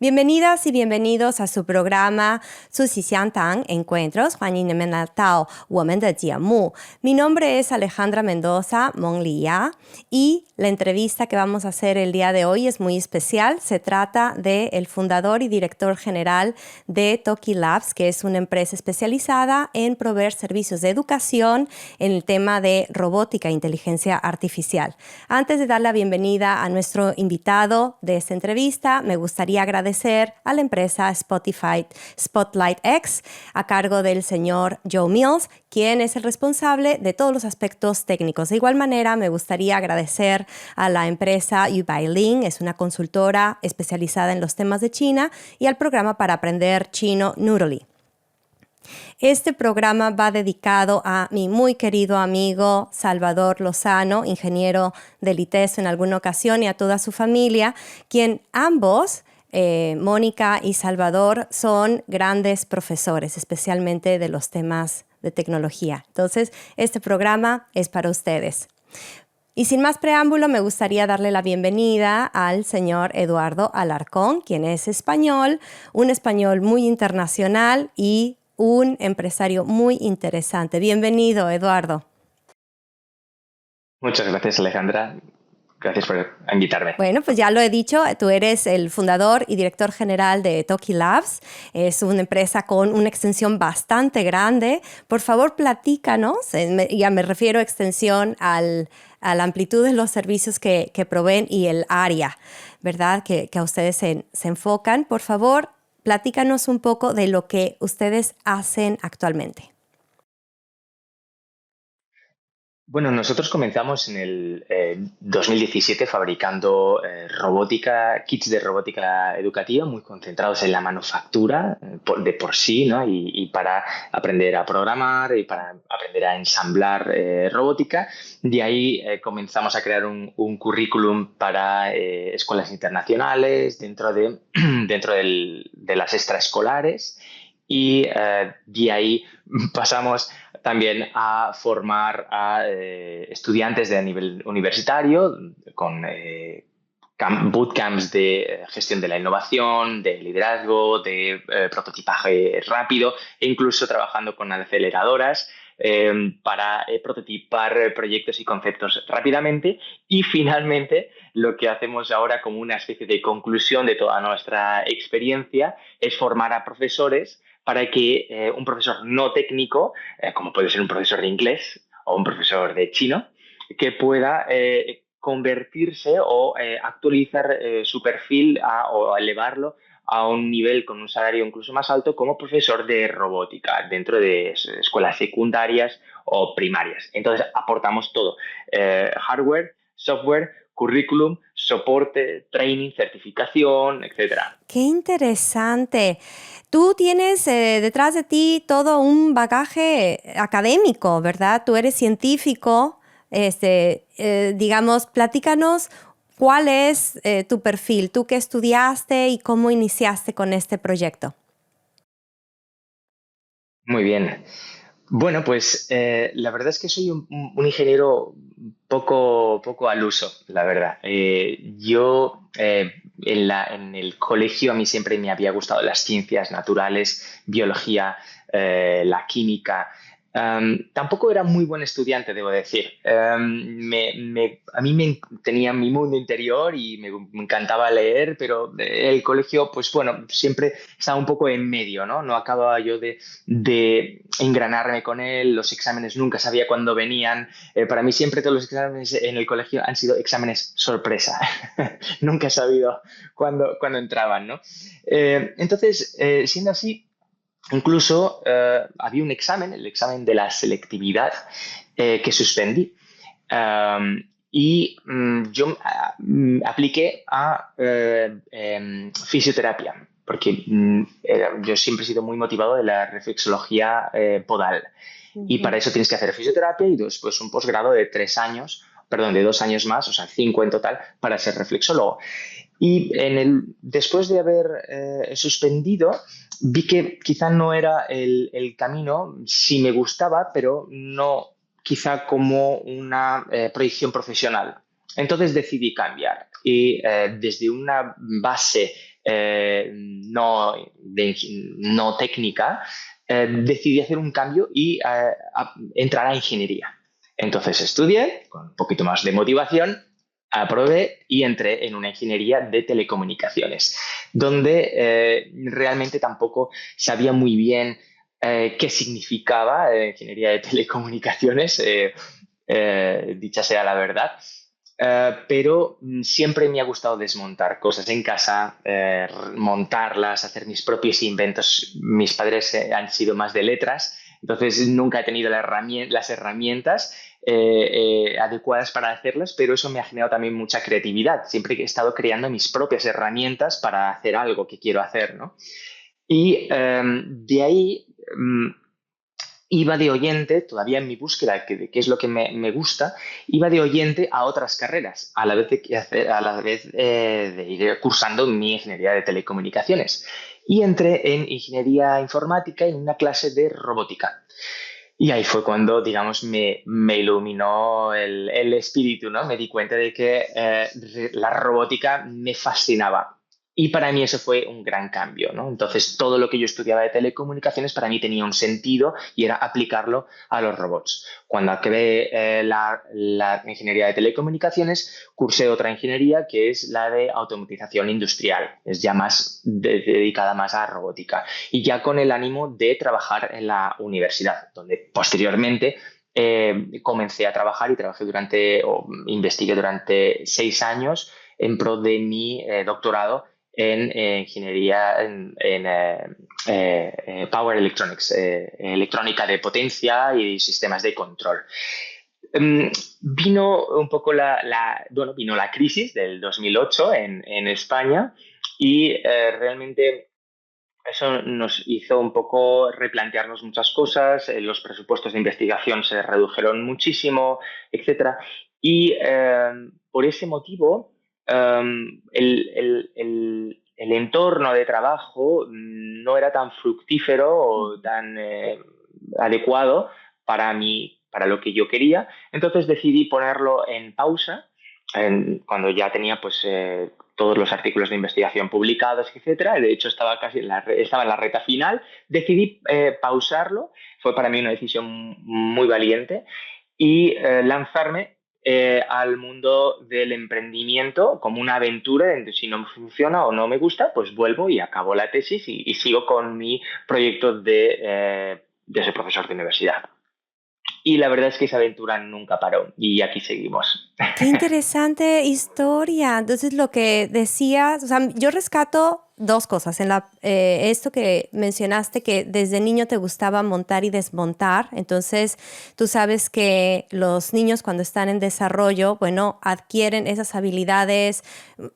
Bienvenidas y bienvenidos a su programa 苏喜相谈 Encuentros. 欢迎你们来到我们的节目. Mi nombre es Alejandra Mendoza Monlia y la entrevista que vamos a hacer el día de hoy es muy especial. Se trata del fundador y director general de Toki Labs, que es una empresa especializada en proveer servicios de educación en el tema de robótica e inteligencia artificial. Antes de dar la bienvenida a nuestro invitado de esta entrevista, me gustaría agradecer a la empresa Spotlight X a cargo del señor Joe Mills, quien es el responsable de todos los aspectos técnicos. De igual manera, me gustaría agradecer a la empresa Yubailin, es una consultora especializada en los temas de China, y al programa para aprender chino Noodly. Este programa va dedicado a mi muy querido amigo Salvador Lozano, ingeniero del ITESO en alguna ocasión, y a toda su familia, quien ambos, Mónica y Salvador, son grandes profesores, especialmente de los temas de tecnología. Entonces, este programa es para ustedes. Y sin más preámbulo, me gustaría darle la bienvenida al señor Eduardo Alarcón, quien es español, un español muy internacional y un empresario muy interesante. Bienvenido, Eduardo. Muchas gracias, Alejandra. Gracias por invitarme. Bueno, pues ya lo he dicho, tú eres el fundador y director general de Toki Labs. Es una empresa con una extensión bastante grande. Por favor, platícanos, ya me refiero a extensión a la amplitud de los servicios que proveen y el área, ¿verdad?, que a ustedes se enfocan. Por favor, platícanos un poco de lo que ustedes hacen actualmente. Bueno, nosotros comenzamos en el 2017 fabricando kits de robótica educativa muy concentrados en la manufactura de por sí, ¿no? Y para aprender a programar y para aprender a ensamblar robótica. De ahí comenzamos a crear un currículum para escuelas internacionales dentro de las extraescolares. Y de ahí pasamos también a formar a estudiantes de nivel universitario con bootcamps de gestión de la innovación, de liderazgo, de prototipaje rápido e incluso trabajando con aceleradoras para prototipar proyectos y conceptos rápidamente. Y finalmente, lo que hacemos ahora como una especie de conclusión de toda nuestra experiencia es formar a profesores para que un profesor no técnico, como puede ser un profesor de inglés o un profesor de chino, que pueda convertirse o actualizar su perfil o elevarlo a un nivel con un salario incluso más alto como profesor de robótica dentro de escuelas secundarias o primarias. Entonces aportamos todo, hardware, software, currículum, soporte, training, certificación, etcétera. Qué interesante. Tú tienes detrás de ti todo un bagaje académico, ¿verdad? Tú eres científico. Digamos, platícanos cuál es tu perfil, tú qué estudiaste y cómo iniciaste con este proyecto. Muy bien. Bueno, pues la verdad es que soy un ingeniero poco al uso, la verdad. Yo en el colegio a mí siempre me había gustado las ciencias naturales, biología, la química. Tampoco era muy buen estudiante, debo decir. A mí tenía mi mundo interior y me encantaba leer, pero el colegio, pues bueno, siempre estaba un poco en medio, ¿no? No acababa yo de engranarme con él, los exámenes nunca sabía cuándo venían. Para mí siempre todos los exámenes en el colegio han sido exámenes sorpresa. Nunca he sabido cuándo entraban, ¿no? Entonces, siendo así, incluso había un examen, el examen de la selectividad, que suspendí. Yo apliqué a fisioterapia, porque yo siempre he sido muy motivado de la reflexología podal. Y Ujú. para eso tienes que hacer fisioterapia y después un posgrado de 3 años, perdón, de 2 años más, o sea, 5 en total, para ser reflexólogo. Y después de haber suspendido, vi que quizá no era el camino, sí me gustaba, pero no quizá como una proyección profesional. Entonces decidí cambiar y desde una base no técnica, decidí hacer un cambio y entrar a ingeniería. Entonces estudié con un poquito más de motivación, aprobé y entré en una ingeniería de telecomunicaciones, donde realmente tampoco sabía muy bien qué significaba ingeniería de telecomunicaciones, dicha sea la verdad. Pero siempre me ha gustado desmontar cosas en casa, montarlas, hacer mis propios inventos. Mis padres han sido más de letras, entonces nunca he tenido las herramientas adecuadas para hacerlas, pero eso me ha generado también mucha creatividad. Siempre he estado creando mis propias herramientas para hacer algo que quiero hacer, ¿no? Y de ahí iba de oyente, todavía en mi búsqueda de qué es lo que me gusta, iba de oyente a otras carreras, a la vez de ir cursando mi ingeniería de telecomunicaciones. Y entré en ingeniería informática en una clase de robótica. Y ahí fue cuando, digamos, me iluminó el espíritu, ¿no? Me di cuenta de que la robótica me fascinaba. Y para mí eso fue un gran cambio, ¿no? Entonces, todo lo que yo estudiaba de telecomunicaciones para mí tenía un sentido y era aplicarlo a los robots. Cuando acabé la ingeniería de telecomunicaciones, cursé otra ingeniería que es la de automatización industrial. Es ya más dedicada más a robótica y ya con el ánimo de trabajar en la universidad, donde posteriormente comencé a trabajar y o investigué durante 6 años en pro de mi doctorado en ingeniería en Power Electronics, electrónica de potencia y sistemas de control. Vino un poco vino la crisis del 2008 en España y realmente eso nos hizo un poco replantearnos muchas cosas, los presupuestos de investigación se redujeron muchísimo, etcétera. Y por ese motivo, el entorno de trabajo no era tan fructífero o tan adecuado para lo que yo quería. Entonces decidí ponerlo en pausa cuando ya tenía pues todos los artículos de investigación publicados, etcétera. De hecho, estaba en la recta final. Decidí pausarlo. Fue para mí una decisión muy valiente y lanzarme al mundo del emprendimiento como una aventura. Entonces, si no funciona o no me gusta, pues vuelvo y acabo la tesis y sigo con mi proyecto de ser profesor de universidad. Y la verdad es que esa aventura nunca paró y aquí seguimos. Qué interesante historia. Entonces, lo que decías, o sea, yo rescato dos cosas. Esto que mencionaste, que desde niño te gustaba montar y desmontar. Entonces, tú sabes que los niños cuando están en desarrollo, bueno, adquieren esas habilidades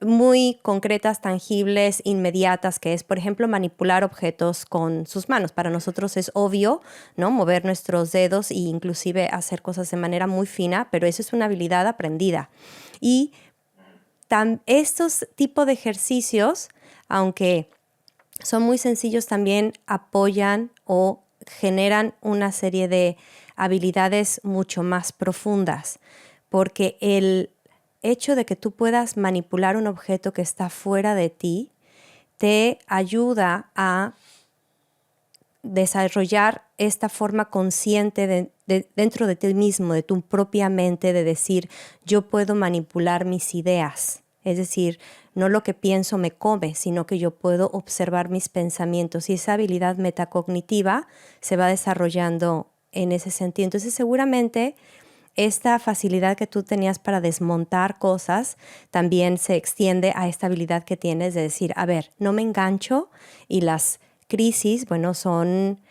muy concretas, tangibles, inmediatas, que es, por ejemplo, manipular objetos con sus manos. Para nosotros es obvio, ¿no? Mover nuestros dedos e inclusive hacer cosas de manera muy fina, pero eso es una habilidad aprendida. Y estos tipos de ejercicios, aunque son muy sencillos, también apoyan o generan una serie de habilidades mucho más profundas, porque el hecho de que tú puedas manipular un objeto que está fuera de ti te ayuda a desarrollar esta forma consciente dentro de ti mismo, de tu propia mente, de decir, yo puedo manipular mis ideas. Es decir, no lo que pienso me come, sino que yo puedo observar mis pensamientos. Y esa habilidad metacognitiva se va desarrollando en ese sentido. Entonces, seguramente esta facilidad que tú tenías para desmontar cosas también se extiende a esta habilidad que tienes de decir, a ver, no me engancho, y las crisis, bueno, son,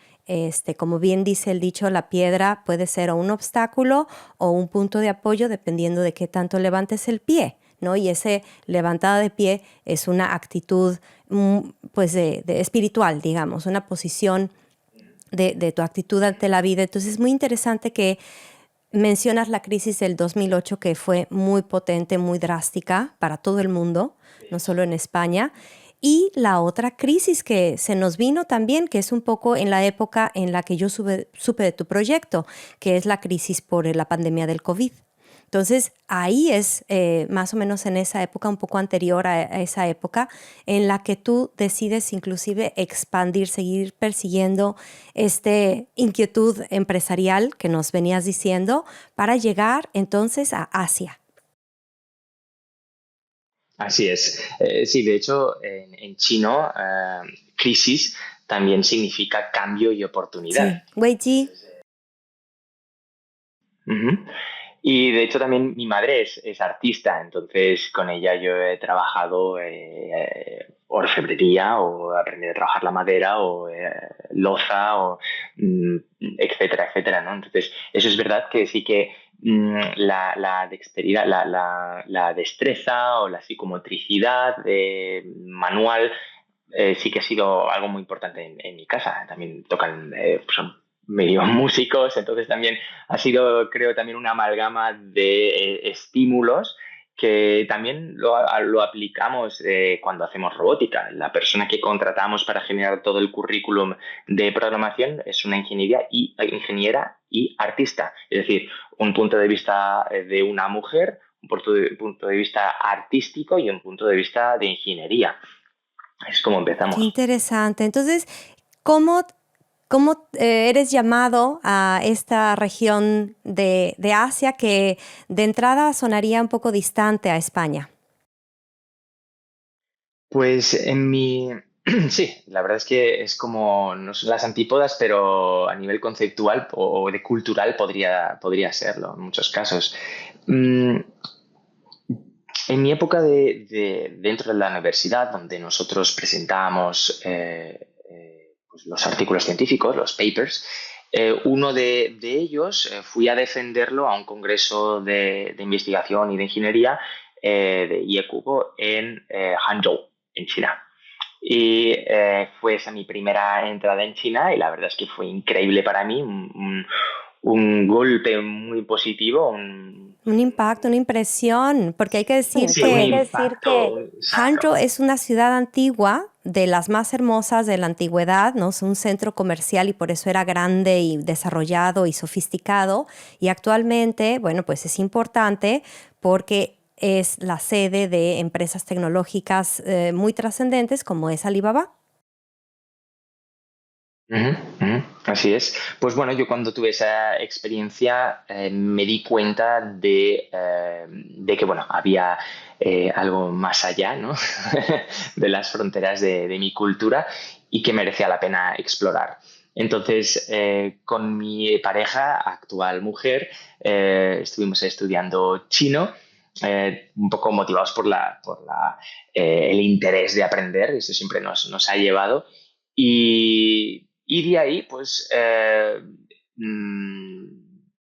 como bien dice el dicho, la piedra puede ser o un obstáculo o un punto de apoyo dependiendo de qué tanto levantes el pie, ¿no? Y ese levantada de pie es una actitud, pues, de espiritual, digamos, una posición de tu actitud ante la vida. Entonces es muy interesante que mencionas la crisis del 2008, que fue muy potente, muy drástica para todo el mundo, no solo en España. Y la otra crisis que se nos vino también, que es un poco en la época en la que yo supe de tu proyecto, que es la crisis por la pandemia del COVID. Entonces, ahí es más o menos en esa época, un poco anterior a esa época, en la que tú decides inclusive expandir, seguir persiguiendo esta inquietud empresarial que nos venías diciendo para llegar entonces a Asia. Así es. Sí, de hecho, en chino, crisis también significa cambio y Sí, oportunidad. Weiji. Ujú. Y de hecho también mi madre es artista, entonces con ella yo he trabajado orfebrería o aprendí a trabajar la madera o loza o mm, etcétera, etcétera, ¿no? Entonces eso es verdad que sí que la dexteridad, la destreza o la psicomotricidad manual sí que ha sido algo muy importante en mi casa. También tocan, son medio músicos, entonces también ha sido, creo, también una amalgama de estímulos que también lo aplicamos cuando hacemos robótica. La persona que contratamos para generar todo el currículum de programación es una ingeniera y artista. Es decir, un punto de vista de una mujer, un punto de vista artístico y un punto de vista de ingeniería. Es como Qué empezamos. interesante. Entonces, ¿cómo eres llamado a esta región de Asia que de entrada sonaría un poco distante a España? Pues sí, la verdad es que es como, no son las antípodas, pero a nivel conceptual o de cultural podría serlo en muchos casos. Mm, En mi época dentro de la universidad, donde nosotros presentábamos pues los artículos científicos, los papers, uno de ellos fui a defenderlo a un congreso de investigación y de ingeniería de IECUBO en Hangzhou, en China. Y fue esa mi primera entrada en China y la verdad es que fue increíble para mí, un golpe muy positivo, Un impacto, una impresión, porque hay que decir sí, un que impacto, exacto. Hangzhou es una ciudad antigua, de las más hermosas de la antigüedad, ¿no? Es un centro comercial y por eso era grande y desarrollado y sofisticado. Y actualmente, bueno, pues es importante porque es la sede de empresas tecnológicas muy trascendentes como es Alibaba. Ujú, ujú, así es. Pues bueno, yo cuando tuve esa experiencia me di cuenta de que bueno, había algo más allá, ¿no? de las fronteras de mi cultura y que merecía la pena explorar. Entonces, con mi pareja, actual mujer, estuvimos estudiando chino, un poco motivados el interés de aprender, eso siempre nos ha llevado. Y de ahí, pues,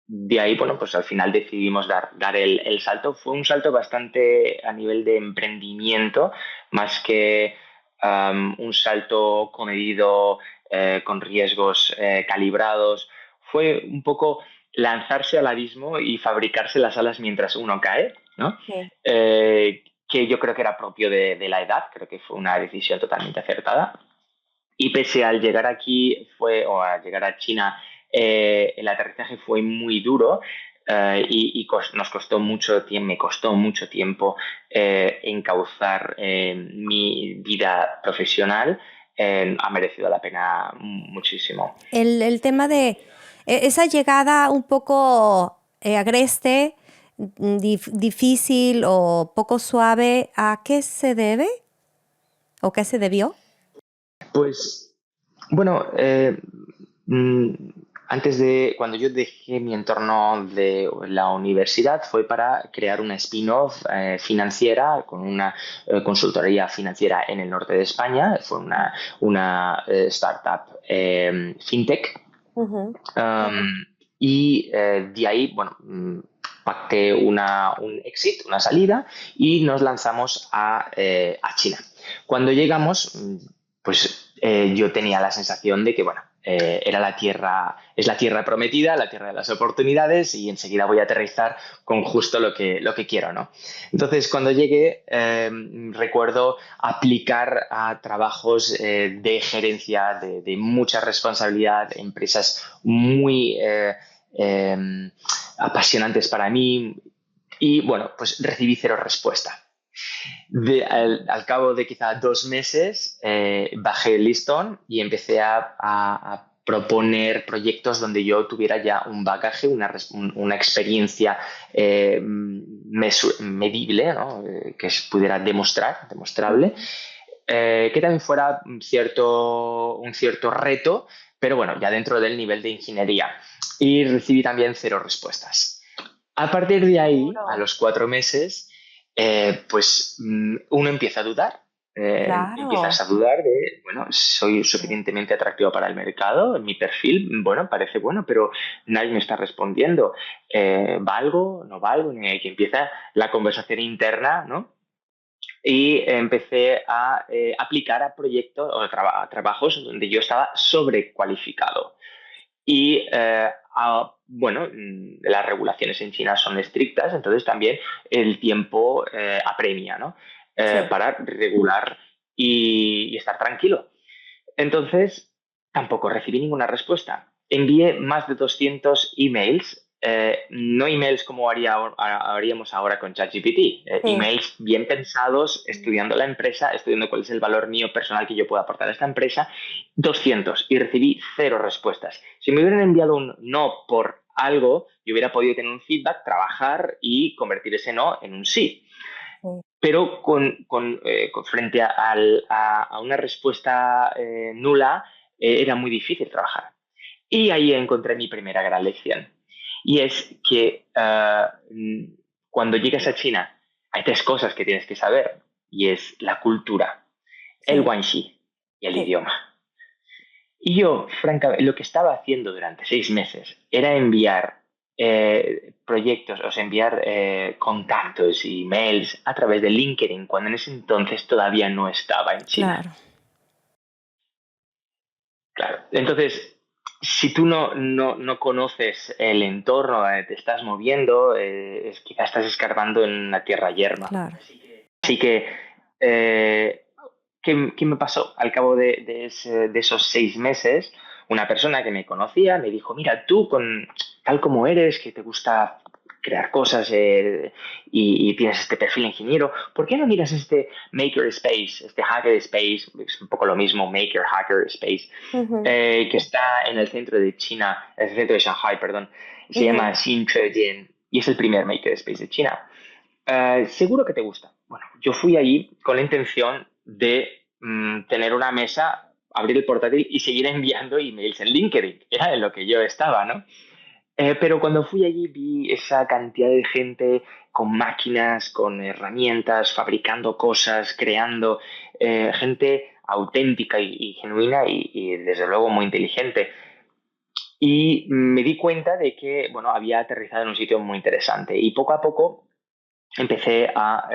de ahí, bueno, pues al final decidimos dar el salto. Fue un salto bastante a nivel de emprendimiento, más que un salto comedido, con riesgos calibrados. Fue un poco lanzarse al abismo y fabricarse las alas mientras uno cae, ¿no? Sí. Que yo creo que era propio de la edad, creo que fue una decisión totalmente acertada. Y pese al llegar aquí o a llegar a China, el aterrizaje fue muy duro nos costó mucho tiempo, me costó mucho tiempo encauzar mi vida profesional. Ha merecido la pena muchísimo. El tema de esa llegada un poco agreste, difícil o poco suave, ¿a qué se debe o qué se debió? Pues bueno, mm, cuando yo dejé mi entorno de la universidad, fue para crear una spin-off financiera con una consultoría financiera en el norte de España. Fue una startup fintech. Ujú. Y de ahí, bueno, pacté un exit, una salida, y nos lanzamos a China. Cuando llegamos, pues yo tenía la sensación de que, bueno, es la tierra prometida, la tierra de las oportunidades, y enseguida voy a aterrizar con justo lo que quiero, ¿no? Entonces, cuando llegué, recuerdo aplicar a trabajos de gerencia, de mucha responsabilidad, empresas muy eh, apasionantes para mí, y bueno, pues recibí cero respuesta. Al cabo de quizá 2 meses, bajé el listón y empecé a proponer proyectos donde yo tuviera ya un bagaje, una experiencia medible, ¿no? Que se pudiera demostrable, que también fuera un cierto reto, pero bueno, ya dentro del nivel de ingeniería. Y recibí también cero respuestas. A partir de ahí, a Seguro. los 4 meses, pues uno empieza a dudar. Empiezas Claro. a dudar de, bueno, soy suficientemente atractivo para el mercado, mi perfil, bueno, parece bueno, pero nadie me está respondiendo. ¿Valgo? ¿No valgo? Y que empieza la conversación interna, ¿no? Y empecé a aplicar a proyectos o a trabajos donde yo estaba sobrecualificado. Y bueno, las regulaciones en China son estrictas, entonces también el tiempo apremia, ¿no? Sí. Para regular y estar tranquilo. Entonces, tampoco recibí ninguna respuesta. Envié más de 200 emails, no emails como haríamos ahora con ChatGPT, Sí. emails bien pensados, estudiando la empresa, estudiando cuál es el valor mío personal que yo puedo aportar a esta empresa, 200, y recibí cero respuestas. Si me hubieran enviado un no por algo, yo hubiera podido tener un feedback, trabajar y convertir ese no en un sí. Sí. Pero frente a una respuesta nula, era muy difícil trabajar. Y ahí encontré mi primera gran lección. Y es que cuando llegas a China hay tres cosas que tienes que saber. Y es la cultura, el Sí. guanxi y el Sí. idioma. Y yo, francamente, lo que estaba haciendo durante 6 meses era enviar proyectos, o sea, enviar contactos y mails a través de LinkedIn, cuando en ese entonces todavía no estaba en China. Claro. Claro. Entonces, si tú no conoces el entorno donde te estás moviendo, quizás estás escarbando en una tierra yerma. Claro. Así que, eh, ¿qué me pasó? Al cabo de esos 6 meses, una persona que me conocía me dijo, mira, tú tal como eres, que te gusta crear cosas y tienes este perfil ingeniero, ¿por qué no miras este Maker Space, este Hacker Space? Es un poco lo mismo, Maker, Hacker Space, Ujú, que está en el centro de China, el centro de Shanghai, perdón. Se llama ujú, Xinjiang y es el primer Maker Space de China. Seguro que te gusta. Bueno, yo fui allí con la intención de tener una mesa, abrir el portátil y seguir enviando emails en LinkedIn. Era en lo que yo estaba, ¿no? Pero cuando fui allí vi esa cantidad de gente con máquinas, con herramientas, fabricando cosas, creando gente auténtica y genuina y desde luego muy inteligente. Y me di cuenta de que, bueno, había aterrizado en un sitio muy interesante y poco a poco empecé a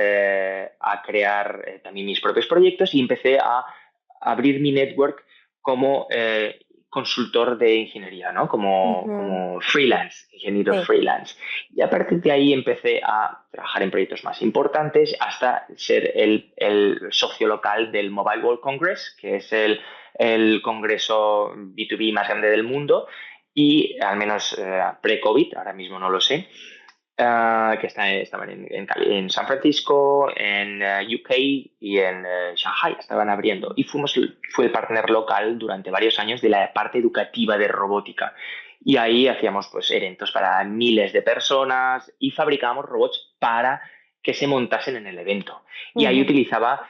crear también mis propios proyectos y empecé a abrir mi network como consultor de ingeniería, ¿no? ujú. Como freelance, ingeniero Sí, freelance. Y a partir de ahí empecé a trabajar en proyectos más importantes hasta ser el socio local del Mobile World Congress, que es el congreso B2B más grande del mundo y al menos pre-COVID, ahora mismo no lo sé, que estaban en San Francisco, en UK y en Shanghai, estaban abriendo. Y fue el partner local durante varios años de la parte educativa de robótica. Y ahí hacíamos pues eventos para miles de personas y fabricábamos robots para que se montasen en el evento. Y ahí ujú, utilizaba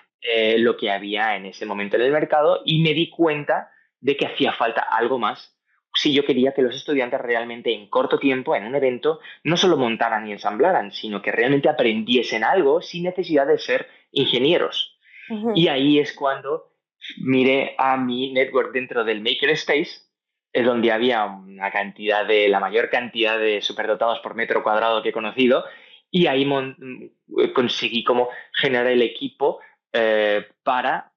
lo que había en ese momento en el mercado y me di cuenta de que hacía falta algo más si yo quería que los estudiantes realmente en corto tiempo, en un evento, no solo montaran y ensamblaran, sino que realmente aprendiesen algo sin necesidad de ser ingenieros. ujú. Y ahí es cuando miré a mi network dentro del Makerspace, donde había la mayor cantidad de superdotados por metro cuadrado que he conocido, y ahí conseguí como generar el equipo para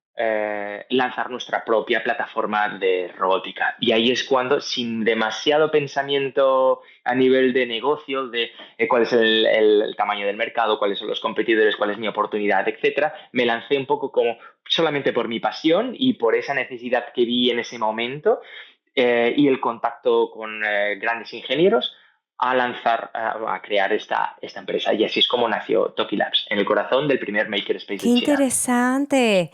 lanzar nuestra propia plataforma de robótica. Y ahí es cuando, sin demasiado pensamiento a nivel de negocio, de cuál es el tamaño del mercado, cuáles son los competidores, cuál es mi oportunidad, etcétera, me lancé un poco como solamente por mi pasión y por esa necesidad que vi en ese momento y el contacto con grandes ingenieros a lanzar, a crear esta empresa. Y así es como nació Toki Labs, en el corazón del primer Makerspace Qué de China. interesante.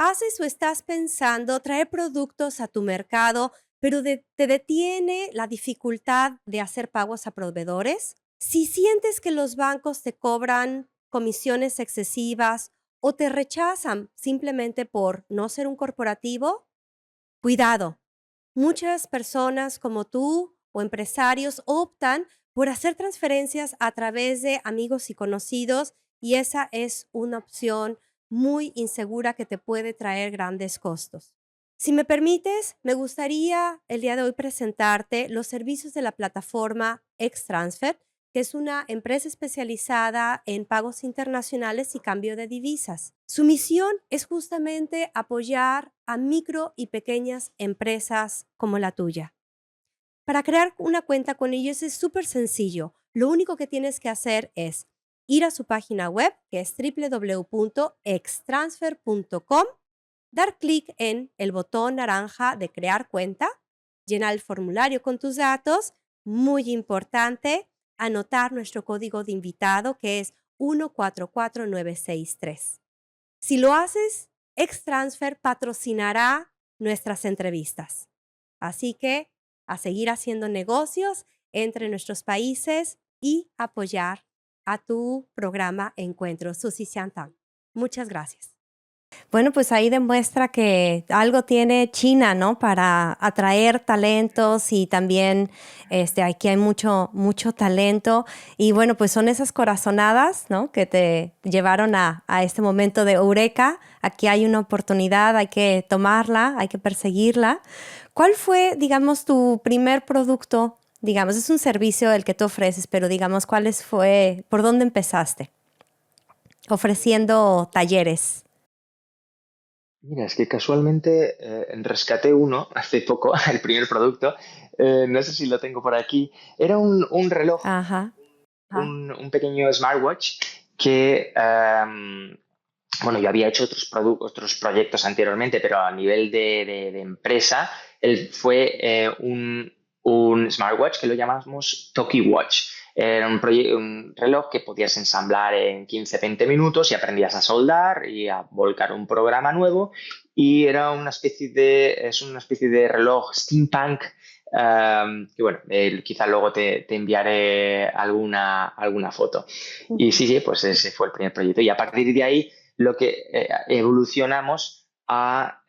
¿Haces o estás pensando traer productos a tu mercado, pero te detiene la dificultad de hacer pagos a proveedores? Si sientes que los bancos te cobran comisiones excesivas o te rechazan simplemente por no ser un corporativo, cuidado. Muchas personas como tú o empresarios optan por hacer transferencias a través de amigos y conocidos y esa es una opción muy insegura que te puede traer grandes costos. Si me permites, me gustaría el día de hoy presentarte los servicios de la plataforma XTransfer, que es una empresa especializada en pagos internacionales y cambio de divisas. Su misión es justamente apoyar a micro y pequeñas empresas como la tuya. Para crear una cuenta con ellos es súper sencillo. Lo único que tienes que hacer es ir a su página web, que es www.extransfer.com, dar clic en el botón naranja de crear cuenta, llenar el formulario con tus datos, muy importante, anotar nuestro código de invitado que es 144963. Si lo haces, XTransfer patrocinará nuestras entrevistas. Así que a seguir haciendo negocios entre nuestros países y apoyar a tu programa Encuentro Susi Xiantang. Muchas gracias. Bueno, pues ahí demuestra que algo tiene China, ¿no? Para atraer talentos y también aquí hay mucho talento. Y bueno, pues son esas corazonadas, ¿no? Que te llevaron a este momento de eureka. Aquí hay una oportunidad, hay que tomarla, hay que perseguirla. ¿Cuál fue, digamos, tu primer producto? Digamos, es un servicio el que tú ofreces, pero digamos, por dónde empezaste? Ofreciendo talleres. Mira, es que casualmente rescaté uno hace poco, el primer producto, no sé si lo tengo por aquí, era un reloj, Ajá. un pequeño smartwatch que, bueno, yo había hecho otros proyectos anteriormente, pero a nivel de empresa, fue un smartwatch que lo llamamos Toki Watch. Era un reloj que podías ensamblar en 15-20 minutos y aprendías a soldar y a volcar un programa nuevo. Y era es una especie de reloj steampunk que bueno, quizá luego te enviaré alguna foto. Y sí, sí, pues ese fue el primer proyecto. Y a partir de ahí lo que evolucionamos a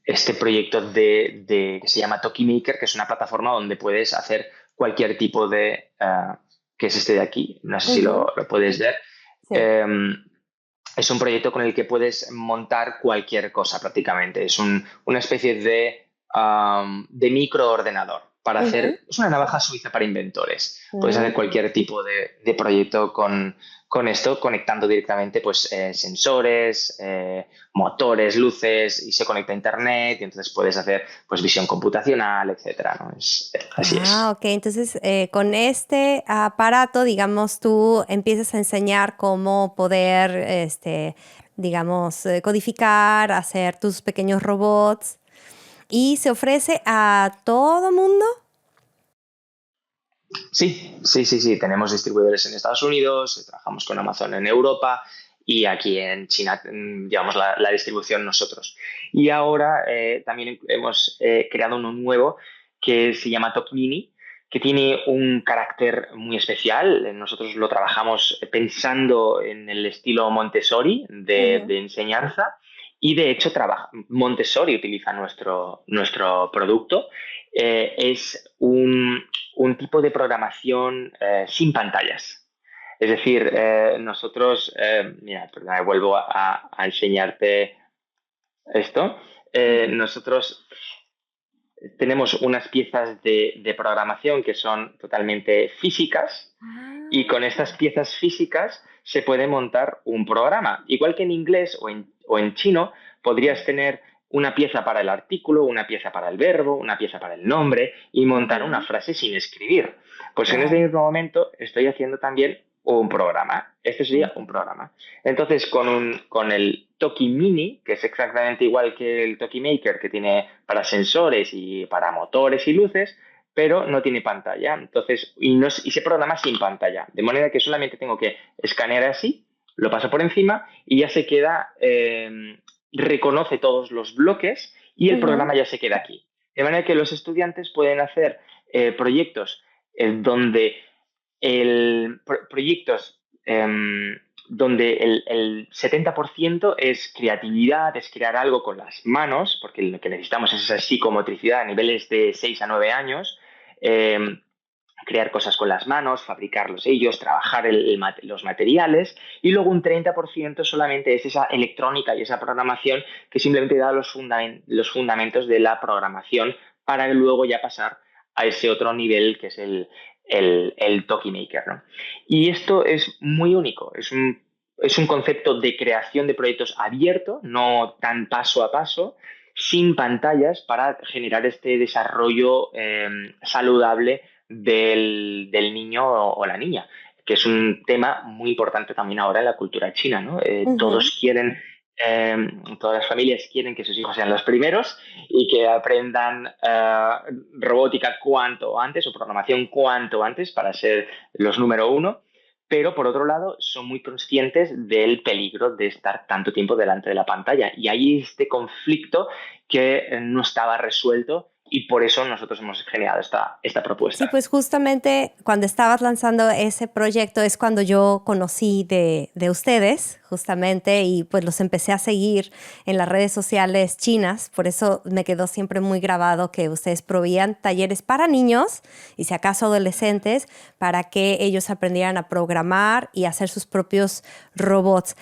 este proyecto que se llama Toki Maker, que es una plataforma donde puedes hacer cualquier tipo que es este de aquí, no sé si Ujú. lo puedes ver. Sí. Um, es un proyecto con el que puedes montar cualquier cosa prácticamente. Es una especie de microordenador para Ujú. hacer, es una navaja suiza para inventores. Puedes hacer Mm. cualquier tipo de proyecto con esto, conectando directamente pues, sensores, motores, luces, y se conecta a internet, y entonces puedes hacer pues, visión computacional, etcétera, ¿no? Así Ah, es. ok. Entonces, con este aparato, digamos, tú empiezas a enseñar cómo poder, digamos, codificar, hacer tus pequeños robots y se ofrece a todo mundo. Sí, sí, sí, sí. Tenemos distribuidores en Estados Unidos, trabajamos con Amazon en Europa y aquí en China llevamos la distribución nosotros. Y ahora también hemos creado uno nuevo que se llama Top Mini, que tiene un carácter muy especial. Nosotros lo trabajamos pensando en el estilo Montessori Ujú. de enseñanza y de hecho Montessori utiliza nuestro producto. Es un tipo de programación sin pantallas. Es decir, nosotros, mira, perdona, vuelvo a enseñarte esto. Ujú. Nosotros tenemos unas piezas de programación que son totalmente físicas y con estas Ah. piezas físicas se puede montar un programa. Igual que en inglés o en chino, podrías tener una pieza para el artículo, una pieza para el verbo, una pieza para el nombre y montar una Ujú. frase sin escribir. Pues en este Claro. mismo momento estoy haciendo también un programa. Este sería un Ujú. programa. Entonces, con el Toki Mini, que es exactamente igual que el Toki Maker, que tiene para sensores y para motores y luces, pero no tiene pantalla. Entonces, y se programa sin pantalla. De manera que solamente tengo que escanear así, lo paso por encima y ya se queda, reconoce todos los bloques y el Ujú. programa ya se queda aquí. De manera que los estudiantes pueden hacer proyectos donde proyectos donde el 70% es creatividad, es crear algo con las manos, porque lo que necesitamos es esa psicomotricidad a niveles de 6 a 9 años, eh, crear cosas con las manos, fabricarlos ellos, trabajar los materiales, y luego un 30% solamente es esa electrónica y esa programación que simplemente da los fundamentos de la programación para luego ya pasar a ese otro nivel que es el Toki Maker, ¿no? Y esto es muy único, es un concepto de creación de proyectos abierto, no tan paso a paso, sin pantallas para generar este desarrollo saludable del niño o la niña, que es un tema muy importante también ahora en la cultura china, ¿no? Ujú. Eh, todas las familias quieren que sus hijos sean los primeros y que aprendan robótica cuanto antes o programación cuanto antes para ser los número uno, pero por otro lado son muy conscientes del peligro de estar tanto tiempo delante de la pantalla y hay este conflicto que no estaba resuelto y por eso nosotros hemos generado esta Sí, propuesta. pues justamente cuando estabas lanzando ese proyecto es cuando yo conocí de ustedes, justamente, y pues los empecé a seguir en las redes sociales chinas. Por eso me quedó siempre muy grabado que ustedes proveían talleres para niños y si acaso adolescentes para que ellos aprendieran a programar y hacer sus propios robots.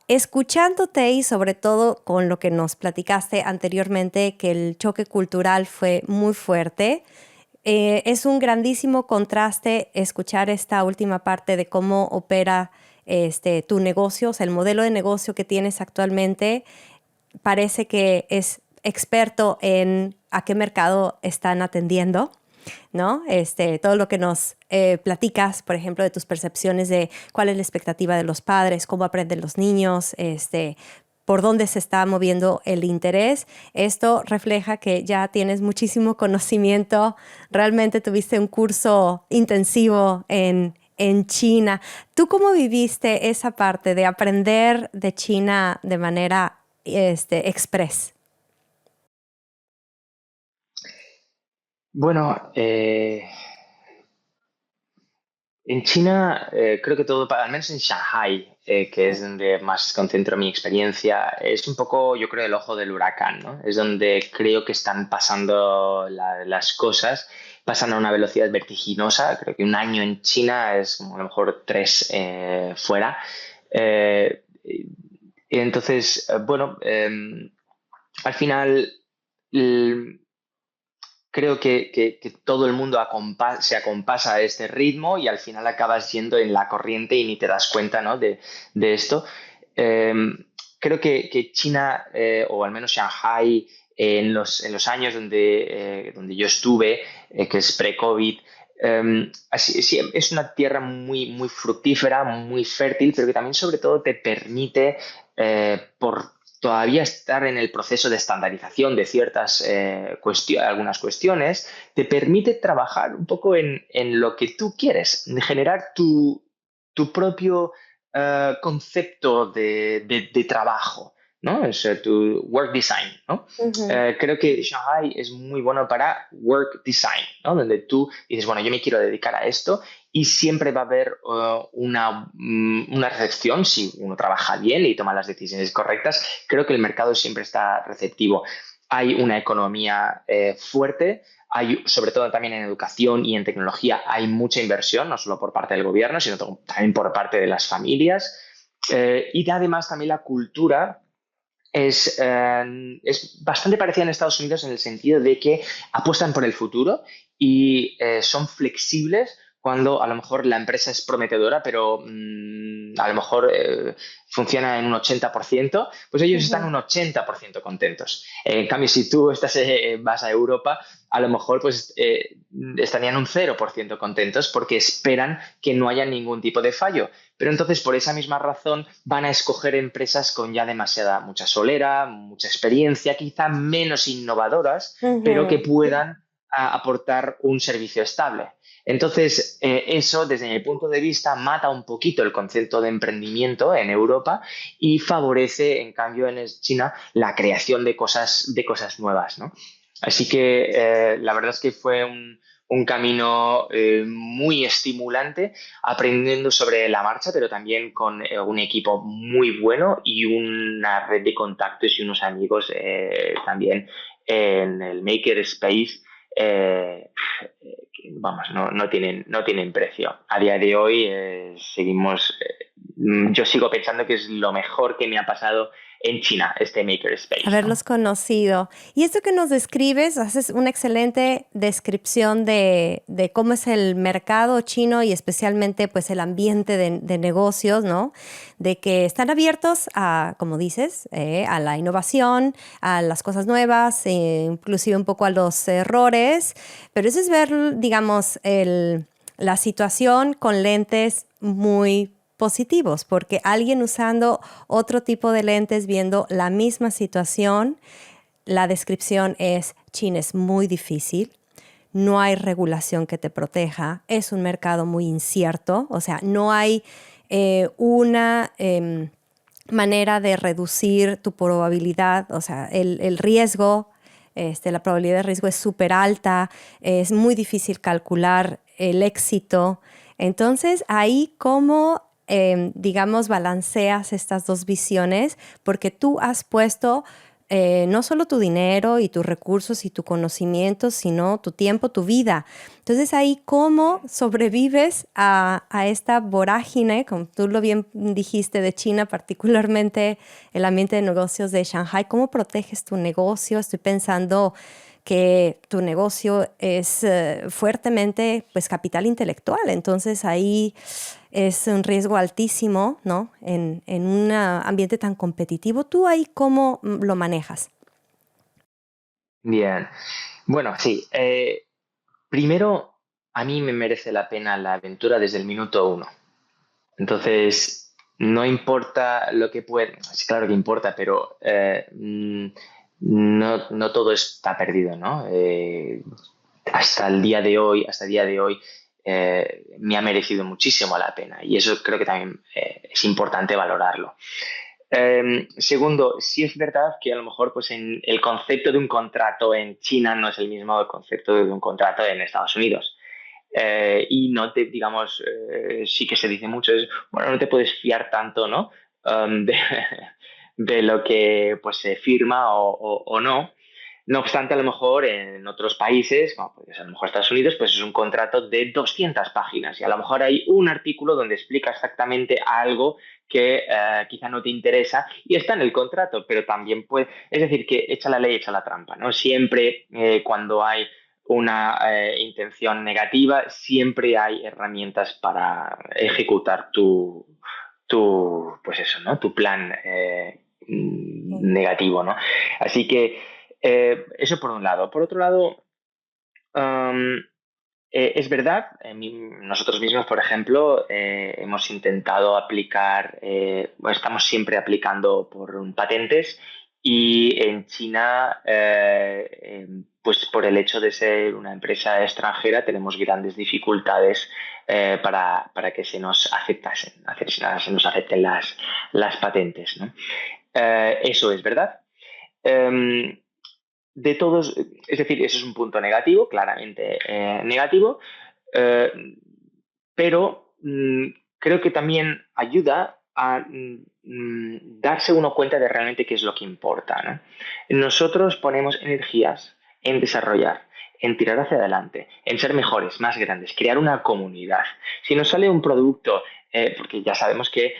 Escuchándote y sobre todo con lo que nos platicaste anteriormente, que el choque cultural fue muy fuerte, es un grandísimo contraste escuchar esta última parte de cómo opera tu negocio, o sea, el modelo de negocio que tienes actualmente parece que es experto en a qué mercado están atendiendo, ¿no? Todo lo que nos platicas, por ejemplo, de tus percepciones de cuál es la expectativa de los padres, cómo aprenden los niños, por dónde se está moviendo el interés. Esto refleja que ya tienes muchísimo conocimiento, realmente tuviste un curso intensivo en China. ¿Tú cómo viviste esa parte de aprender de China de manera express? Bueno, en China, creo que todo, al menos en Shanghai, que es donde más concentro mi experiencia, es un poco, yo creo, el ojo del huracán, ¿no? Es donde creo que están pasando las cosas, pasan a una velocidad vertiginosa. Creo que un año en China es como a lo mejor tres fuera. Y entonces, bueno, al final, creo que todo el mundo se acompasa a este ritmo y al final acabas yendo en la corriente y ni te das cuenta, ¿no? de esto. Eh, Creo que China, o al menos Shanghai, en los años donde yo estuve, que es pre-COVID, sí, es una tierra muy, muy fructífera, muy fértil, pero que también sobre todo te permite, por todavía estar en el proceso de estandarización de ciertas algunas cuestiones, te permite trabajar un poco en lo que tú quieres, de generar tu propio concepto de trabajo, ¿no? Es tu work design, ¿no? Ujú. Creo que Shanghai es muy bueno para work design, ¿no? Donde tú dices, bueno, yo me quiero dedicar a esto y siempre va a haber una recepción si uno trabaja bien y toma las decisiones correctas. Creo que el mercado siempre está receptivo. Hay una economía fuerte, hay, sobre todo también en educación y en tecnología, hay mucha inversión, no solo por parte del gobierno, sino también por parte de las familias. Y además también la cultura es bastante parecida en Estados Unidos en el sentido de que apuestan por el futuro y son flexibles cuando a lo mejor la empresa es prometedora, pero a lo mejor funciona en un 80%, pues ellos están Ujú. un 80% contentos. En cambio, si tú vas a Europa, a lo mejor pues estarían un 0% contentos porque esperan que no haya ningún tipo de fallo. Pero entonces, por esa misma razón, van a escoger empresas con ya mucha solera, mucha experiencia, quizá menos innovadoras, pero que Ujú. puedan aportar un servicio estable. Entonces, eso, desde mi punto de vista, mata un poquito el concepto de emprendimiento en Europa y favorece, en cambio, en China, la creación de cosas nuevas, ¿no? Así que la verdad es que fue un camino muy estimulante, aprendiendo sobre la marcha, pero también con un equipo muy bueno y una red de contactos y unos amigos también en el Maker Space. eh, que, vamos, no tienen precio. A día de hoy seguimos, yo sigo pensando que es lo mejor que me ha pasado en China, este Maker Space, Haberlos ¿no? conocido. Y esto que nos describes, haces una excelente descripción de cómo es el mercado chino y especialmente pues el ambiente de negocios, ¿no? De que están abiertos a, como dices, a la innovación, a las cosas nuevas, inclusive un poco a los errores, pero eso es ver, digamos, la situación con lentes muy positivos, porque alguien usando otro tipo de lentes, viendo la misma situación, la descripción es: China es muy difícil, no hay regulación que te proteja, es un mercado muy incierto, o sea, no hay una manera de reducir tu probabilidad, o sea, el riesgo, la probabilidad de riesgo es súper alta, es muy difícil calcular el éxito. Entonces, ahí cómo, digamos, balanceas estas dos visiones, porque tú has puesto no solo tu dinero y tus recursos y tu conocimiento, sino tu tiempo, tu vida. Entonces ahí, ¿cómo sobrevives a esta vorágine, como tú lo bien dijiste, de China, particularmente el ambiente de negocios de Shanghai? ¿Cómo proteges tu negocio? Estoy pensando que tu negocio es fuertemente pues capital intelectual, entonces ahí es un riesgo altísimo, ¿no? En un ambiente tan competitivo. ¿Tú ahí cómo lo manejas? Bien. Bueno, sí. Primero, a mí me merece la pena la aventura desde el minuto uno. Entonces, no importa lo que puede, sí, claro que importa, pero no todo está perdido, ¿no? Hasta el día de hoy, me ha merecido muchísimo la pena y eso creo que también es importante valorarlo. Segundo, sí es verdad que a lo mejor pues el concepto de un contrato en China no es el mismo el concepto de un contrato en Estados Unidos. Y no te, digamos, sí que se dice mucho, bueno, no te puedes fiar tanto, ¿no? De, de lo que pues se firma o no. No obstante, a lo mejor en otros países, como pues a lo mejor Estados Unidos, pues es un contrato de 200 páginas y a lo mejor hay un artículo donde explica exactamente algo que quizá no te interesa y está en el contrato, pero también puede, es decir, que echa la ley, echa la trampa, ¿no? Siempre cuando hay una intención negativa, siempre hay herramientas para ejecutar pues eso, ¿no? Tu plan negativo, ¿no? Así que eso por un lado. Por otro lado, um, es verdad, nosotros mismos, por ejemplo, hemos intentado aplicar, bueno, estamos siempre aplicando por patentes y en China, pues por el hecho de ser una empresa extranjera, tenemos grandes dificultades para que se nos se nos acepten las patentes, ¿no? Eso es verdad. Um, de todos, es decir, eso es un punto negativo, claramente negativo, eh, pero creo que también ayuda a darse uno cuenta de realmente qué es lo que importa, ¿no? Nosotros ponemos energías en desarrollar, en tirar hacia adelante, en ser mejores, más grandes, crear una comunidad. Si nos sale un producto, porque ya sabemos que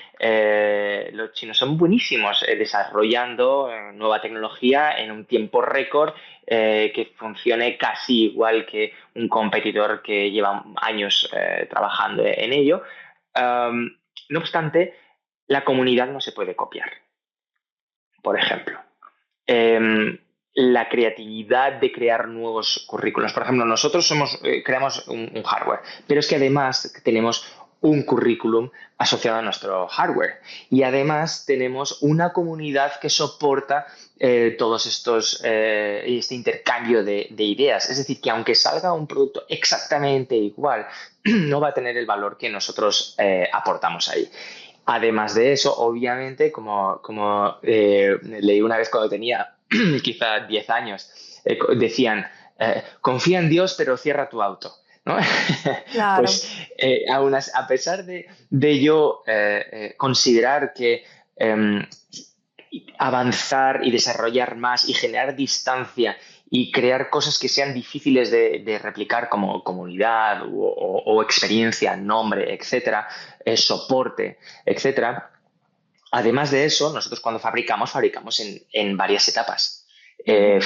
los chinos son buenísimos desarrollando nueva tecnología en un tiempo récord que funcione casi igual que un competidor que lleva años trabajando en ello. No obstante, la comunidad no se puede copiar, por ejemplo. La creatividad de crear nuevos currículos. Por ejemplo, nosotros creamos un hardware, pero es que además tenemos un currículum asociado a nuestro hardware y además tenemos una comunidad que soporta todos este intercambio de ideas. Es decir, que aunque salga un producto exactamente igual, no va a tener el valor que nosotros aportamos ahí. Además de eso, obviamente, como leí una vez cuando tenía quizá 10 años, decían, confía en Dios, pero cierra tu auto, ¿no? Claro. Pues a pesar de yo considerar que avanzar y desarrollar más y generar distancia y crear cosas que sean difíciles de replicar como comunidad o experiencia, nombre, etcétera, soporte, etcétera. Además de eso, nosotros cuando fabricamos en varias etapas. Una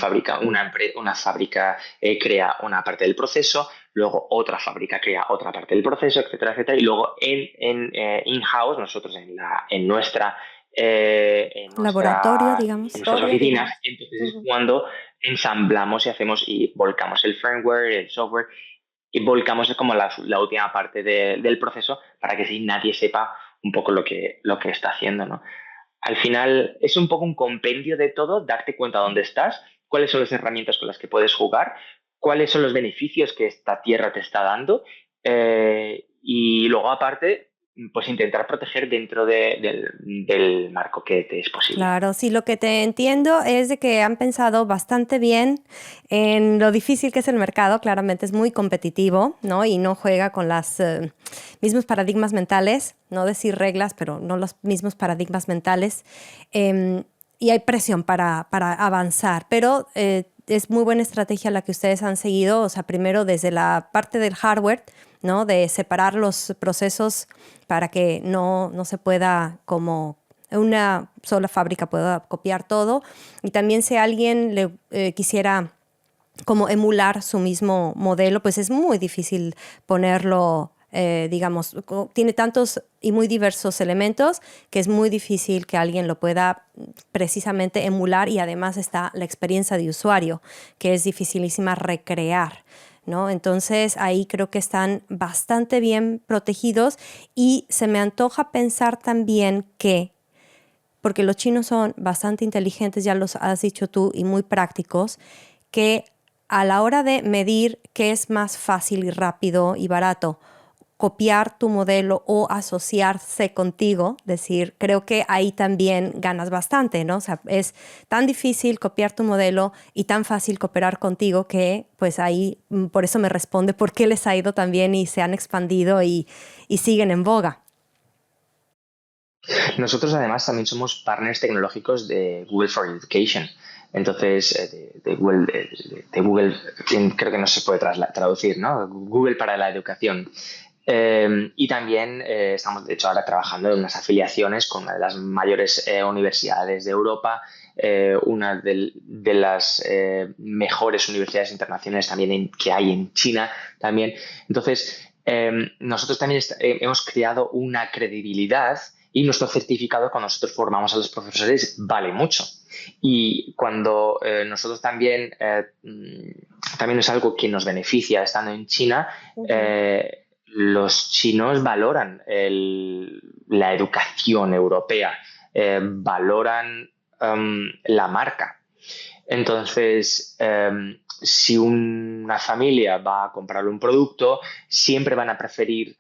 fábrica crea una parte del proceso, luego otra fábrica crea otra parte del proceso, etcétera, etcétera, y luego in-house, nosotros en Laboratorio, en digamos. nuestras oficinas, entonces es Ujú. cuando ensamblamos y hacemos y volcamos el firmware, el software y volcamos como la última parte del proceso para que si nadie sepa un poco lo que está haciendo, ¿no? Al final es un poco un compendio de todo, darte cuenta dónde estás, cuáles son las herramientas con las que puedes jugar, cuáles son los beneficios que esta tierra te está dando y luego aparte, pues intentar proteger dentro del marco que te es posible. Claro, sí, lo que te entiendo es de que han pensado bastante bien en lo difícil que es el mercado. Claramente es muy competitivo, ¿no? Y no juega con los mismos paradigmas mentales, no decir reglas, pero no los mismos paradigmas mentales. Y hay presión para avanzar, pero es muy buena estrategia la que ustedes han seguido. O sea, primero desde la parte del hardware, ¿no? De separar los procesos para que no se pueda como una sola fábrica pueda copiar todo. Y también si alguien quisiera como emular su mismo modelo, pues es muy difícil ponerlo, digamos, tiene tantos y muy diversos elementos que es muy difícil que alguien lo pueda precisamente emular y además está la experiencia de usuario, que es dificilísima recrear, ¿no? Entonces ahí creo que están bastante bien protegidos y se me antoja pensar también que, porque los chinos son bastante inteligentes, ya los has dicho tú, y muy prácticos, que a la hora de medir qué es más fácil y rápido y barato, copiar tu modelo o asociarse contigo, decir, creo que ahí también ganas bastante, ¿no? O sea, es tan difícil copiar tu modelo y tan fácil cooperar contigo que pues ahí, por eso me responde por qué les ha ido tan bien y se han expandido y siguen en boga. Nosotros además también somos partners tecnológicos de Google for Education. Entonces, de Google, creo que no se puede traducir, ¿no? Google para la educación. Y también estamos, de hecho, ahora trabajando en unas afiliaciones con una de las mayores universidades de Europa, una de las mejores universidades internacionales también que hay en China también. Entonces, nosotros también hemos creado una credibilidad y nuestro certificado cuando nosotros formamos a los profesores vale mucho. Y cuando nosotros también es algo que nos beneficia estando en China, los chinos valoran la educación europea, valoran la marca. Entonces, si una familia va a comprar un producto, siempre van a preferir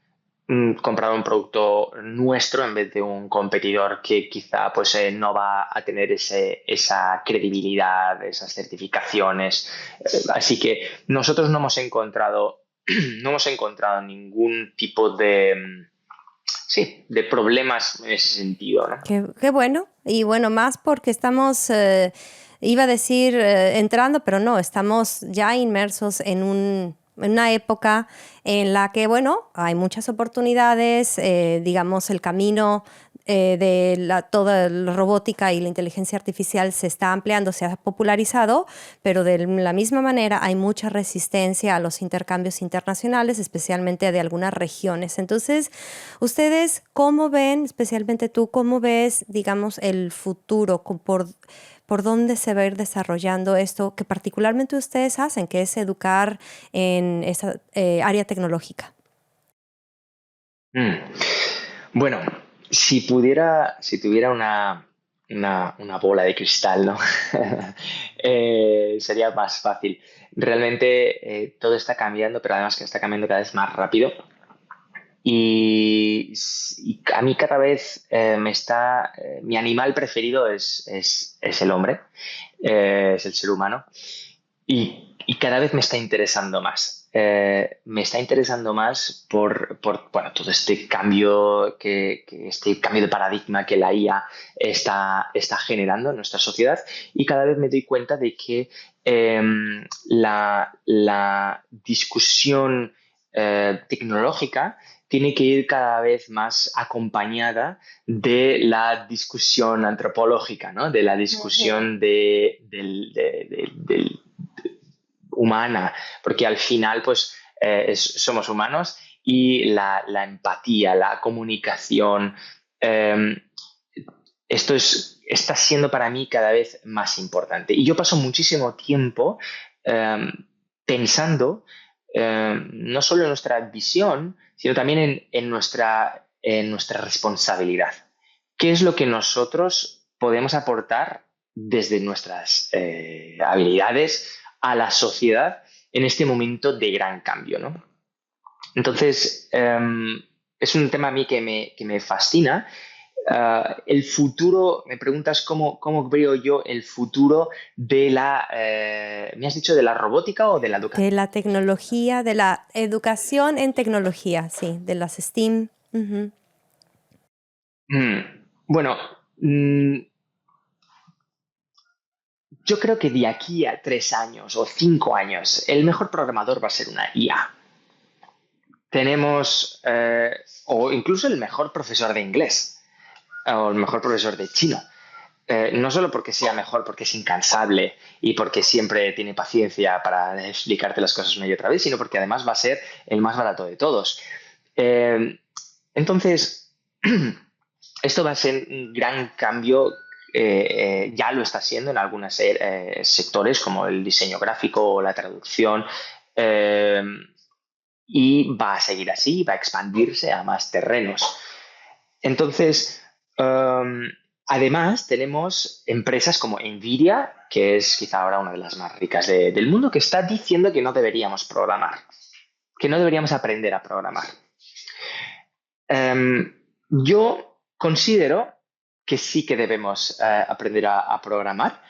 comprar un producto nuestro en vez de un competidor que quizá pues, no va a tener esa credibilidad, esas certificaciones. Así que nosotros no hemos encontrado ningún tipo de problemas en ese sentido, ¿no? Qué bueno. Y bueno, más porque estamos, iba a decir entrando, pero no, estamos ya inmersos en una época en la que, bueno, hay muchas oportunidades, digamos, el camino de toda la robótica y la inteligencia artificial se está ampliando, se ha popularizado, pero de la misma manera hay mucha resistencia a los intercambios internacionales, especialmente de algunas regiones. Entonces, ustedes, ¿cómo ven, especialmente tú, cómo ves, digamos, el futuro, por dónde se va a ir desarrollando esto que particularmente ustedes hacen, que es educar en esa área tecnológica? Mm. Bueno, si tuviera una bola de cristal, ¿no? Sería más fácil. Realmente todo está cambiando, pero además que está cambiando cada vez más rápido. Y a mí cada vez mi animal preferido es el hombre, es el ser humano, y cada vez me está interesando más. Me está interesando más por bueno, todo este cambio, este cambio de paradigma que la IA está generando en nuestra sociedad, y cada vez me doy cuenta de que la discusión tecnológica tiene que ir cada vez más acompañada de la discusión antropológica, ¿no? De la discusión humana, porque al final pues somos humanos, y la empatía, la comunicación, eh, está siendo para mí cada vez más importante. Y yo paso muchísimo tiempo pensando no solo en nuestra visión, sino también en nuestra responsabilidad. ¿Qué es lo que nosotros podemos aportar desde nuestras habilidades a la sociedad en este momento de gran cambio, ¿no? Entonces, es un tema a mí que me fascina. El futuro, me preguntas cómo veo yo el futuro ¿me has dicho de la robótica o de la De educación? la tecnología, de la educación en tecnología, sí, de las STEAM. Ujú. Mm, Bueno, mm, yo creo que de aquí a 3 años o 5 años, el mejor programador va a ser una IA. Tenemos, o incluso el mejor profesor de inglés, o el mejor profesor de chino. No solo porque sea mejor, porque es incansable y porque siempre tiene paciencia para explicarte las cosas una y otra vez, sino porque además va a ser el más barato de todos. Eh, entonces, esto va a ser un gran cambio. Ya lo está siendo en algunos sectores como el diseño gráfico o la traducción. eh, y va a seguir así, va a expandirse a más terrenos. Entonces, además tenemos empresas como Nvidia, que es quizá ahora una de las más ricas del mundo, que está diciendo que no deberíamos programar, que no deberíamos aprender a programar. Yo considero que sí que debemos aprender a programar.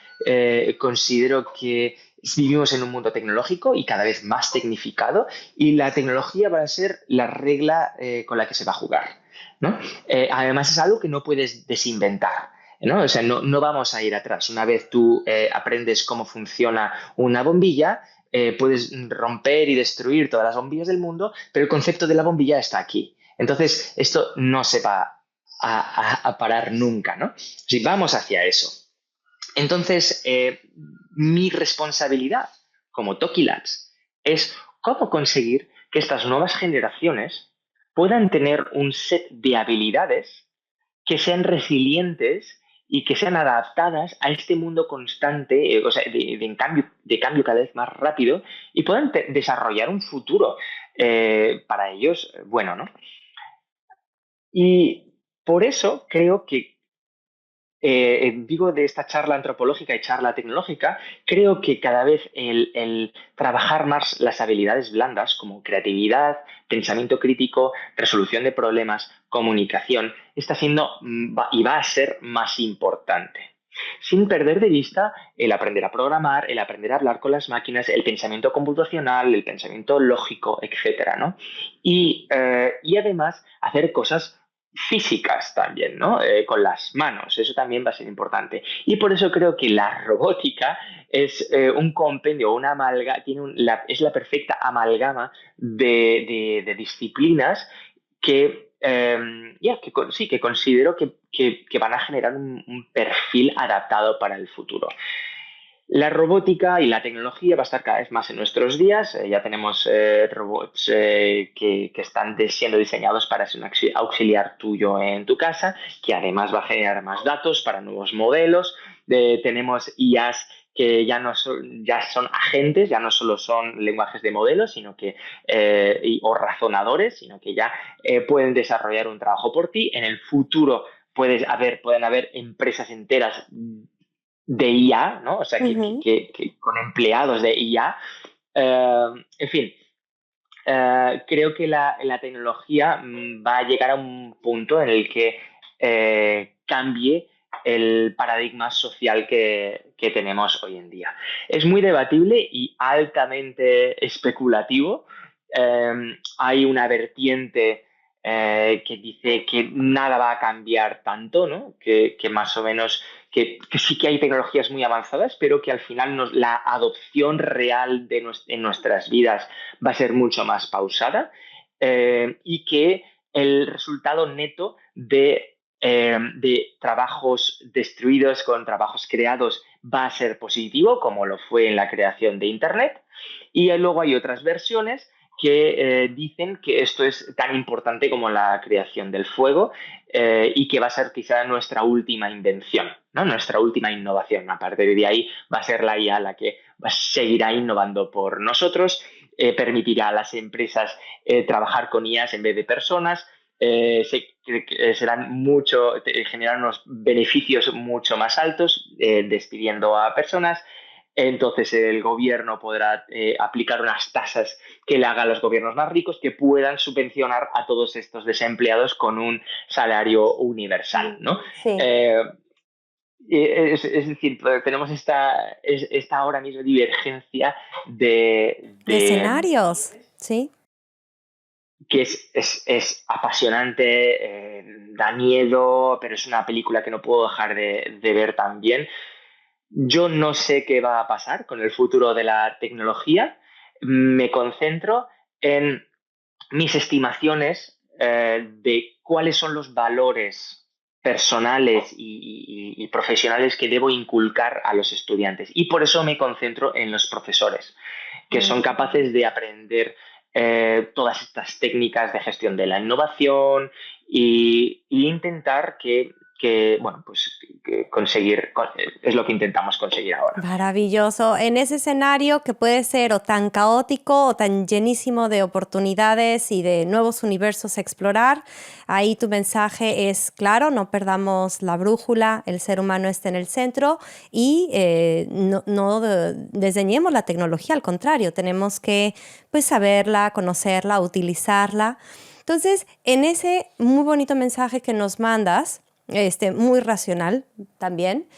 Considero que vivimos en un mundo tecnológico y cada vez más tecnificado, y la tecnología va a ser la regla con la que se va a jugar, ¿no? Además es algo que no puedes desinventar, ¿no? O sea, no vamos a ir atrás. Una vez tú aprendes cómo funciona una bombilla, puedes romper y destruir todas las bombillas del mundo, pero el concepto de la bombilla está aquí. Entonces, esto no se va a parar nunca, ¿no? Si vamos hacia eso. Entonces, mi responsabilidad como Toki Labs es cómo conseguir que estas nuevas generaciones puedan tener un set de habilidades que sean resilientes y que sean adaptadas a este mundo constante, o sea, de cambio cada vez más rápido, y puedan desarrollar un futuro para ellos bueno, ¿no? Y por eso creo que digo de esta charla antropológica y charla tecnológica, creo que cada vez el trabajar más las habilidades blandas como creatividad, pensamiento crítico, resolución de problemas, comunicación, está siendo y va a ser más importante. Sin perder de vista el aprender a programar, el aprender a hablar con las máquinas, el pensamiento computacional, el pensamiento lógico, etcétera, ¿no? Y además hacer cosas físicas también, ¿no? Con las manos, eso también va a ser importante. Y por eso creo que la robótica es un compendio, una amalga, es la perfecta amalgama de disciplinas que considero que van a generar un perfil adaptado para el futuro. La robótica y la tecnología va a estar cada vez más en nuestros días. Ya tenemos robots que están siendo diseñados para ser un auxiliar tuyo en tu casa, que además va a generar más datos para nuevos modelos. Tenemos IAs que ya son agentes, ya no solo son lenguajes de modelos, o razonadores, sino que ya pueden desarrollar un trabajo por ti. En el futuro pueden haber empresas enteras de IA, ¿no? O sea, Ujú. con empleados de IA. En fin, creo que la tecnología va a llegar a un punto en el que cambie el paradigma social que tenemos hoy en día. Es muy debatible y altamente especulativo. Hay una vertiente que dice que nada va a cambiar tanto, ¿no? Que más o menos que sí que hay tecnologías muy avanzadas, pero que al final la adopción real en nuestras vidas va a ser mucho más pausada, y que el resultado neto de trabajos destruidos con trabajos creados va a ser positivo, como lo fue en la creación de Internet. Y luego hay otras versiones que dicen que esto es tan importante como la creación del fuego, y que va a ser quizá nuestra última invención, ¿no? Nuestra última innovación. A partir de ahí va a ser la IA la que seguirá innovando por nosotros, permitirá a las empresas trabajar con IAs en vez de personas, generar unos beneficios mucho más altos, despidiendo a personas. Entonces el gobierno podrá aplicar unas tasas que le hagan a los gobiernos más ricos, que puedan subvencionar a todos estos desempleados con un salario universal, ¿no? Sí, Eh, es decir, tenemos esta ahora mismo divergencia de de escenarios, valores sí. que es apasionante, da miedo, pero es una película que no puedo dejar de ver también. Yo no sé qué va a pasar con el futuro de la tecnología. Me concentro en mis estimaciones de cuáles son los valores personales y profesionales que debo inculcar a los estudiantes. Y por eso me concentro en los profesores, que son Mm. capaces de aprender todas estas técnicas de gestión de la innovación y intentar que bueno, pues que conseguir, es lo que intentamos conseguir ahora. Maravilloso. En ese escenario que puede ser o tan caótico o tan llenísimo de oportunidades y de nuevos universos a explorar, ahí tu mensaje es claro: no perdamos la brújula, el ser humano está en el centro y no desdeñemos la tecnología, al contrario, tenemos que pues saberla, conocerla, utilizarla. Entonces, en ese muy bonito mensaje que nos mandas, muy racional también,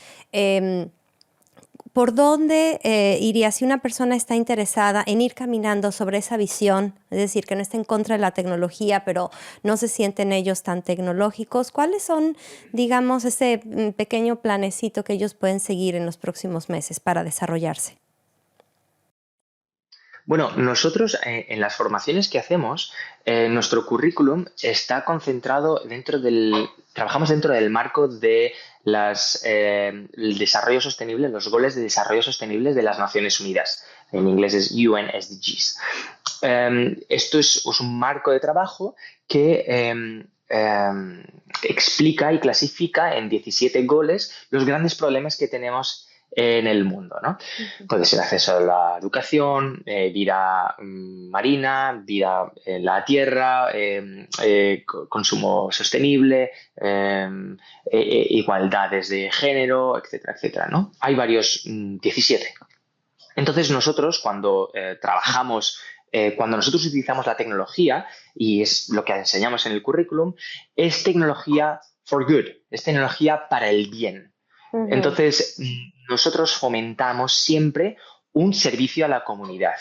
¿por dónde iría si una persona está interesada en ir caminando sobre esa visión? Es decir, que no está en contra de la tecnología, pero no se sienten ellos tan tecnológicos. ¿Cuáles son, digamos, ese pequeño planecito que ellos pueden seguir en los próximos meses para desarrollarse? Bueno, nosotros en las formaciones que hacemos, nuestro currículum está concentrado trabajamos dentro del marco de el desarrollo sostenible, los goles de desarrollo sostenibles de las Naciones Unidas. En inglés es UN SDGs. Esto es un marco de trabajo que explica y clasifica en 17 goles los grandes problemas que tenemos en el mundo, ¿no? Puede ser acceso a la educación, vida marina, vida en la tierra, consumo sostenible, igualdades de género, etcétera, etcétera, ¿no? Hay varios 17. Entonces nosotros cuando trabajamos, cuando nosotros utilizamos la tecnología, y es lo que enseñamos en el currículum, es tecnología for good, es tecnología para el bien. Entonces, nosotros fomentamos siempre un servicio a la comunidad,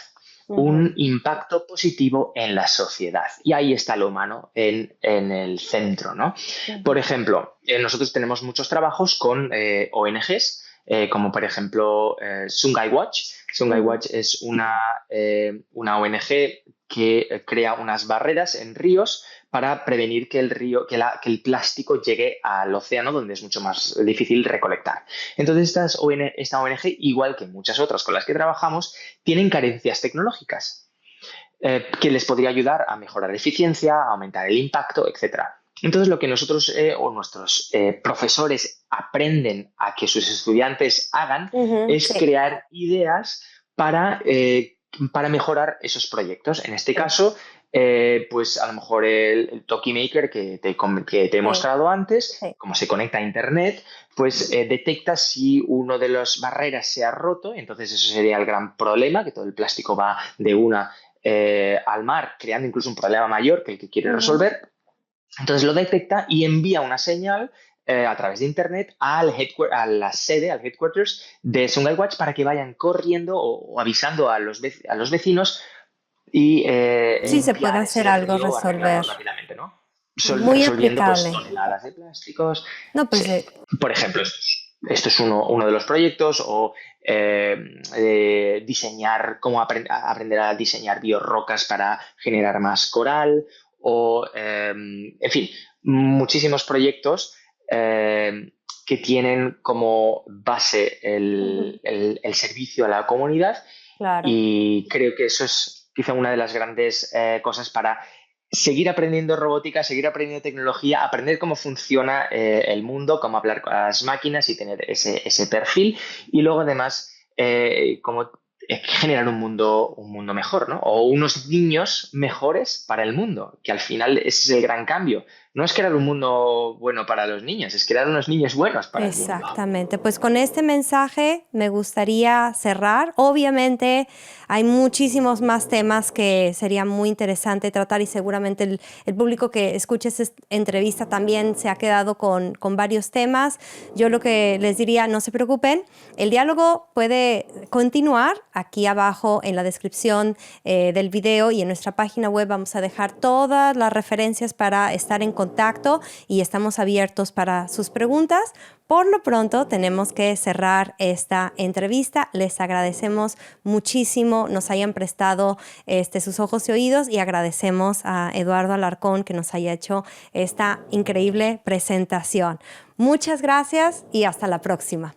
un impacto positivo en la sociedad. Y ahí está lo humano en el centro, ¿no? Por ejemplo, nosotros tenemos muchos trabajos con ONGs, como por ejemplo Sungai Watch. Sungai Watch es una ONG que crea unas barreras en ríos para prevenir que el plástico llegue al océano, donde es mucho más difícil recolectar. Entonces, esta ONG, igual que muchas otras con las que trabajamos, tienen carencias tecnológicas que les podría ayudar a mejorar la eficiencia, a aumentar el impacto, etc. Entonces, lo que nosotros o nuestros profesores aprenden a que sus estudiantes hagan es crear ideas para mejorar esos proyectos. En este caso, pues a lo mejor el Toki Maker que te he mostrado antes, como se conecta a Internet, pues detecta si uno de las barreras se ha roto. Entonces eso sería el gran problema, que todo el plástico va de una al mar, creando incluso un problema mayor que el que quiere resolver. Entonces lo detecta y envía una señal a través de Internet a la sede, al headquarters de Sungai Watch, para que vayan corriendo o avisando a los vecinos y sí, se puede hacer algo, resolver. Rápidamente, ¿no? Muy resolviendo pues, aplicable. toneladas de plásticos. No, pues, sí. Por ejemplo, esto es uno de los proyectos, o diseñar, cómo aprender a diseñar biorrocas para generar más coral, o, en fin, muchísimos proyectos que tienen como base el servicio a la comunidad. Claro. Y creo que eso es quizá una de las grandes cosas para seguir aprendiendo robótica, seguir aprendiendo tecnología, aprender cómo funciona el mundo, cómo hablar con las máquinas y tener ese perfil. Y luego, además, cómo generar un mundo mejor, ¿no? O unos niños mejores para el mundo, que al final ese es el gran cambio. No es crear un mundo bueno para los niños, es crear unos niños buenos para el mundo. Exactamente. Pues con este mensaje me gustaría cerrar. Obviamente hay muchísimos más temas que sería muy interesante tratar, y seguramente el público que escuche esta entrevista también se ha quedado con varios temas. Yo lo que les diría, no se preocupen, el diálogo puede continuar. Aquí abajo en la descripción del video y en nuestra página web vamos a dejar todas las referencias para estar en contacto, y estamos abiertos para sus preguntas. Por lo pronto tenemos que cerrar esta entrevista. Les agradecemos muchísimo nos hayan prestado sus ojos y oídos, y agradecemos a Eduardo Alarcón que nos haya hecho esta increíble presentación. Muchas gracias y hasta la próxima.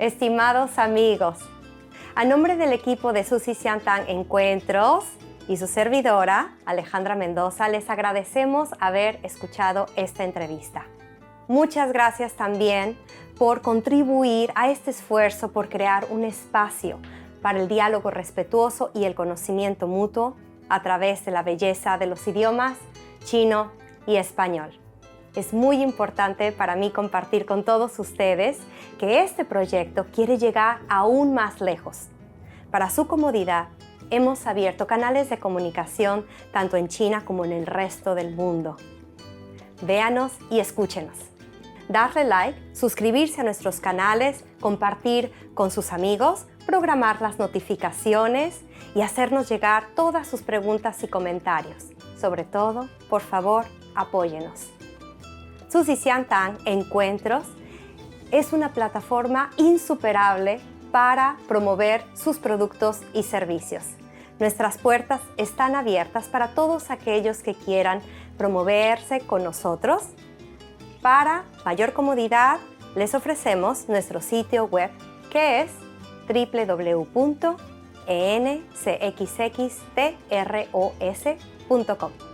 estimados amigos. A nombre del equipo de Susi Xiantang Encuentros y su servidora, Alejandra Mendoza, les agradecemos haber escuchado esta entrevista. Muchas gracias también por contribuir a este esfuerzo por crear un espacio para el diálogo respetuoso y el conocimiento mutuo a través de la belleza de los idiomas chino y español. Es muy importante para mí compartir con todos ustedes que este proyecto quiere llegar aún más lejos. Para su comodidad, hemos abierto canales de comunicación tanto en China como en el resto del mundo. Véanos y escúchenos. Darle like, suscribirse a nuestros canales, compartir con sus amigos, programar las notificaciones y hacernos llegar todas sus preguntas y comentarios. Sobre todo, por favor, apóyenos. Susi Xiantang Encuentros es una plataforma insuperable para promover sus productos y servicios. Nuestras puertas están abiertas para todos aquellos que quieran promoverse con nosotros. Para mayor comodidad, les ofrecemos nuestro sitio web que es www.encxxtros.com.